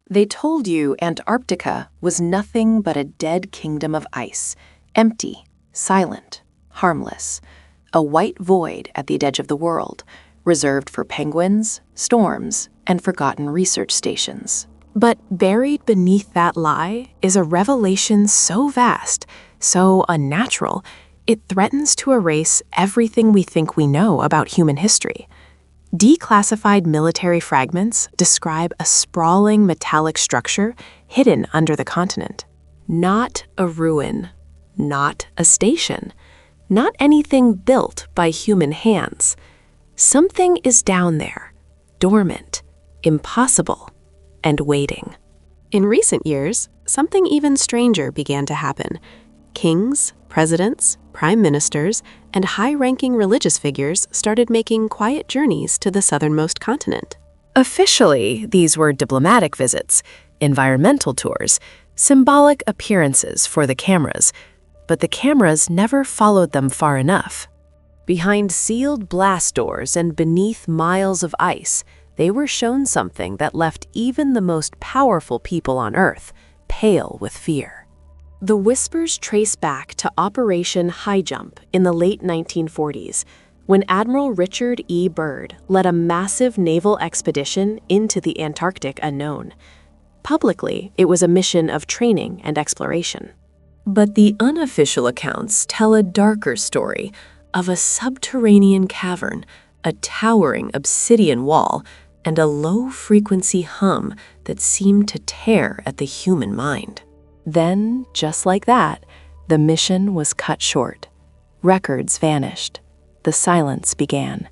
They told you Antarctica was nothing but a dead kingdom of ice, empty, silent, harmless, a white void at the edge of the world, reserved for penguins, storms, and forgotten research stations. But buried beneath that lie is a revelation so vast, so unnatural, it threatens to erase everything we think we know about human history. Declassified military fragments describe a sprawling metallic structure hidden under the continent. Not a ruin, not a station, not anything built by human hands. Something is down there, dormant, impossible, and waiting. In recent years, something even stranger began to happen. Kings, presidents, prime ministers, and high-ranking religious figures started making quiet journeys to the southernmost continent. Officially, these were diplomatic visits, environmental tours, symbolic appearances for the cameras, but the cameras never followed them far enough. Behind sealed blast doors and beneath miles of ice, they were shown something that left even the most powerful people on Earth pale with fear. The whispers trace back to Operation High Jump in the late 1940s, when Admiral Richard E. Byrd led a massive naval expedition into the Antarctic unknown. Publicly, it was a mission of training and exploration. But the unofficial accounts tell a darker story of a subterranean cavern, a towering obsidian wall, and a low-frequency hum that seemed to tear at the human mind. Then, just like that, the mission was cut short. Records vanished. The silence began.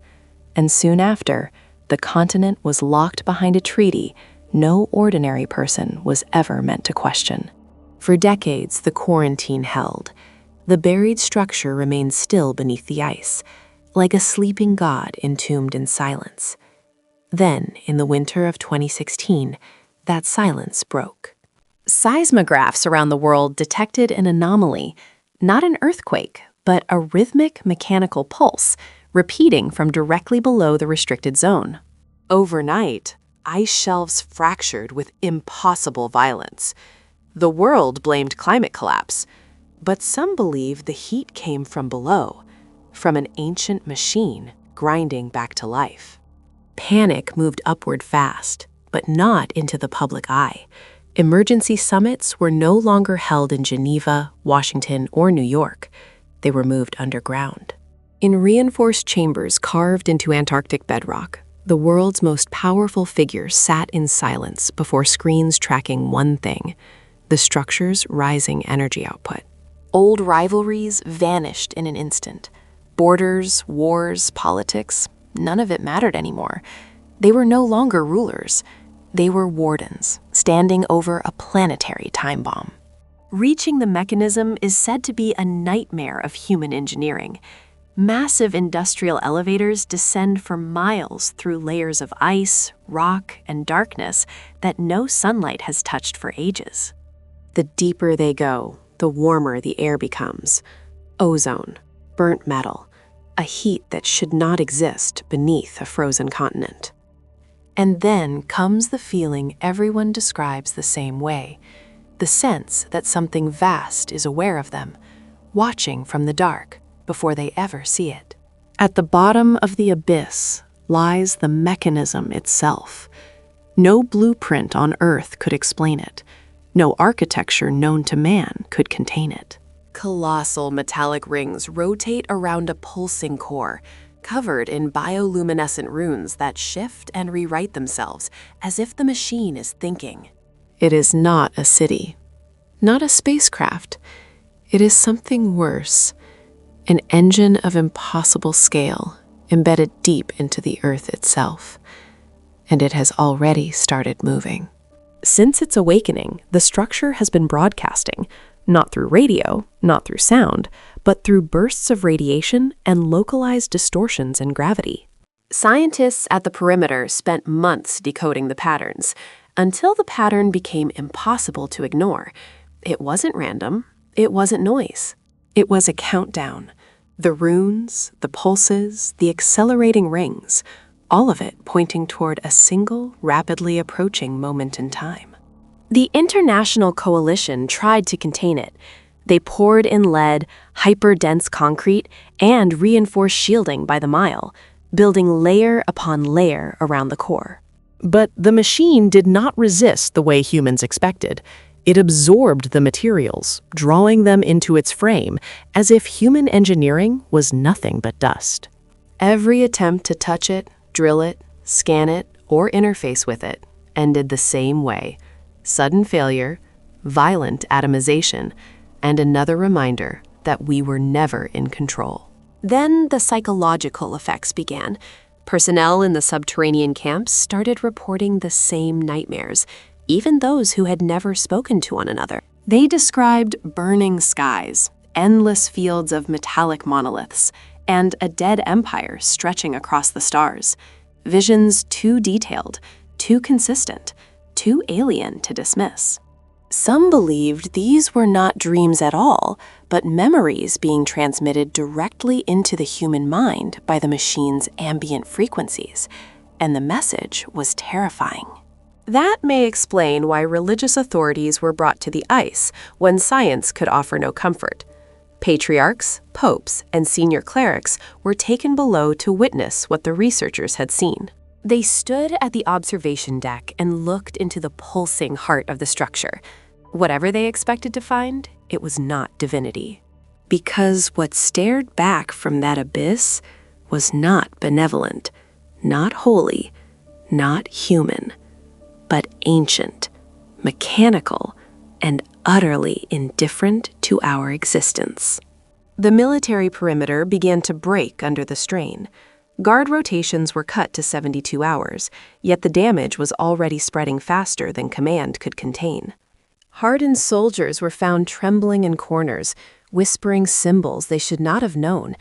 And soon after, the continent was locked behind a treaty no ordinary person was ever meant to question. For decades, the quarantine held. The buried structure remained still beneath the ice, like a sleeping god entombed in silence. Then, in the winter of 2016, that silence broke. Seismographs around the world detected an anomaly, not an earthquake, but a rhythmic mechanical pulse repeating from directly below the restricted zone. Overnight, ice shelves fractured with impossible violence. The world blamed climate collapse, but some believe the heat came from below, from an ancient machine grinding back to life. Panic moved upward fast, but not into the public eye. Emergency summits were no longer held in Geneva, Washington, or New York. They were moved underground. In reinforced chambers carved into Antarctic bedrock, the world's most powerful figures sat in silence before screens tracking one thing: the structure's rising energy output. Old rivalries vanished in an instant. Borders, wars, politics, none of it mattered anymore. They were no longer rulers. They were wardens, standing over a planetary time bomb. Reaching the mechanism is said to be a nightmare of human engineering. Massive industrial elevators descend for miles through layers of ice, rock, and darkness that no sunlight has touched for ages. The deeper they go, the warmer the air becomes. Ozone, burnt metal, a heat that should not exist beneath a frozen continent. And then comes the feeling everyone describes the same way, the sense that something vast is aware of them, watching from the dark before they ever see it. At the bottom of the abyss lies the mechanism itself. No blueprint on Earth could explain it. No architecture known to man could contain it. Colossal metallic rings rotate around a pulsing core, covered in bioluminescent runes that shift and rewrite themselves as if the machine is thinking. It is not a city, not a spacecraft. It is something worse, an engine of impossible scale embedded deep into the Earth itself. And it has already started moving. Since its awakening, the structure has been broadcasting, not through radio, not through sound, but through bursts of radiation and localized distortions in gravity. Scientists at the perimeter spent months decoding the patterns, until the pattern became impossible to ignore. It wasn't random. It wasn't noise. It was a countdown. The runes, the pulses, the accelerating rings, all of it pointing toward a single, rapidly approaching moment in time. The international coalition tried to contain it. They poured in lead, hyper-dense concrete, and reinforced shielding by the mile, building layer upon layer around the core. But the machine did not resist the way humans expected. It absorbed the materials, drawing them into its frame, as if human engineering was nothing but dust. Every attempt to touch it, drill it, scan it, or interface with it ended the same way: sudden failure, violent atomization, and another reminder that we were never in control. Then the psychological effects began. Personnel in the subterranean camps started reporting the same nightmares, even those who had never spoken to one another. They described burning skies, endless fields of metallic monoliths, and a dead empire stretching across the stars. Visions too detailed, too consistent, too alien to dismiss. Some believed these were not dreams at all, but memories being transmitted directly into the human mind by the machine's ambient frequencies, and the message was terrifying. That may explain why religious authorities were brought to the ice when science could offer no comfort. Patriarchs, popes, and senior clerics were taken below to witness what the researchers had seen. They stood at the observation deck and looked into the pulsing heart of the structure. Whatever they expected to find, it was not divinity. Because what stared back from that abyss was not benevolent, not holy, not human, but ancient, mechanical, and utterly indifferent to our existence. The military perimeter began to break under the strain. Guard rotations were cut to 72 hours, yet the damage was already spreading faster than command could contain. Hardened soldiers were found trembling in corners, whispering symbols they should not have known,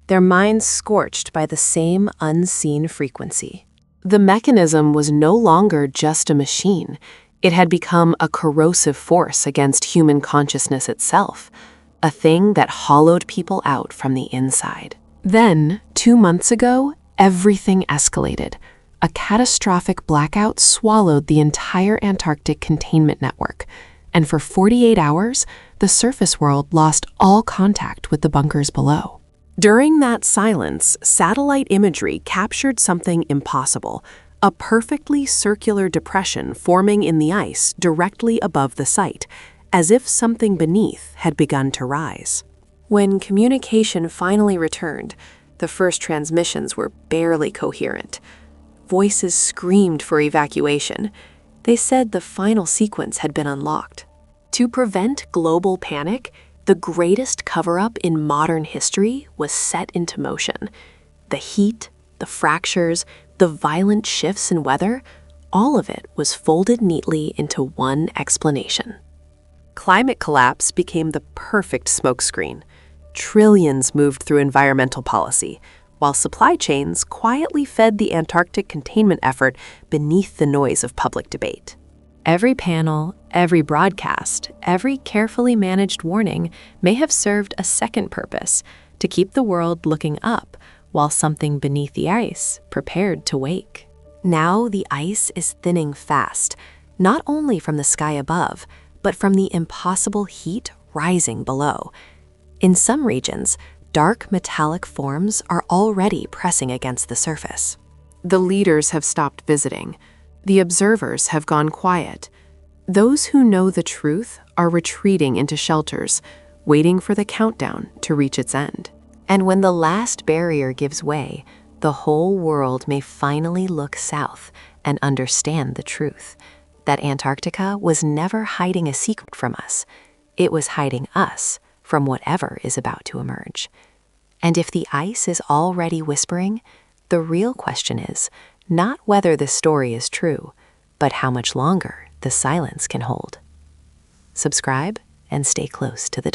their minds scorched by the same unseen frequency. The mechanism was no longer just a machine. It had become a corrosive force against human consciousness itself, a thing that hollowed people out from the inside. Then, 2 months ago, everything escalated. A catastrophic blackout swallowed the entire Antarctic containment network, and for 48 hours, the surface world lost all contact with the bunkers below. During that silence, satellite imagery captured something impossible: a perfectly circular depression forming in the ice directly above the site, as if something beneath had begun to rise. When communication finally returned, the first transmissions were barely coherent. Voices screamed for evacuation. They said the final sequence had been unlocked. To prevent global panic, the greatest cover-up in modern history was set into motion. The heat, the fractures, the violent shifts in weather, all of it was folded neatly into one explanation. Climate collapse became the perfect smokescreen. Trillions moved through environmental policy, while supply chains quietly fed the Antarctic containment effort beneath the noise of public debate. Every panel, every broadcast, every carefully managed warning may have served a second purpose: to keep the world looking up while something beneath the ice prepared to wake. Now the ice is thinning fast, not only from the sky above, but from the impossible heat rising below. In some regions, dark metallic forms are already pressing against the surface. The leaders have stopped visiting. The observers have gone quiet. Those who know the truth are retreating into shelters, waiting for the countdown to reach its end. And when the last barrier gives way, the whole world may finally look south and understand the truth: that Antarctica was never hiding a secret from us. It was hiding us from whatever is about to emerge. And if the ice is already whispering, the real question is not whether the story is true, but how much longer the silence can hold. Subscribe and stay close to the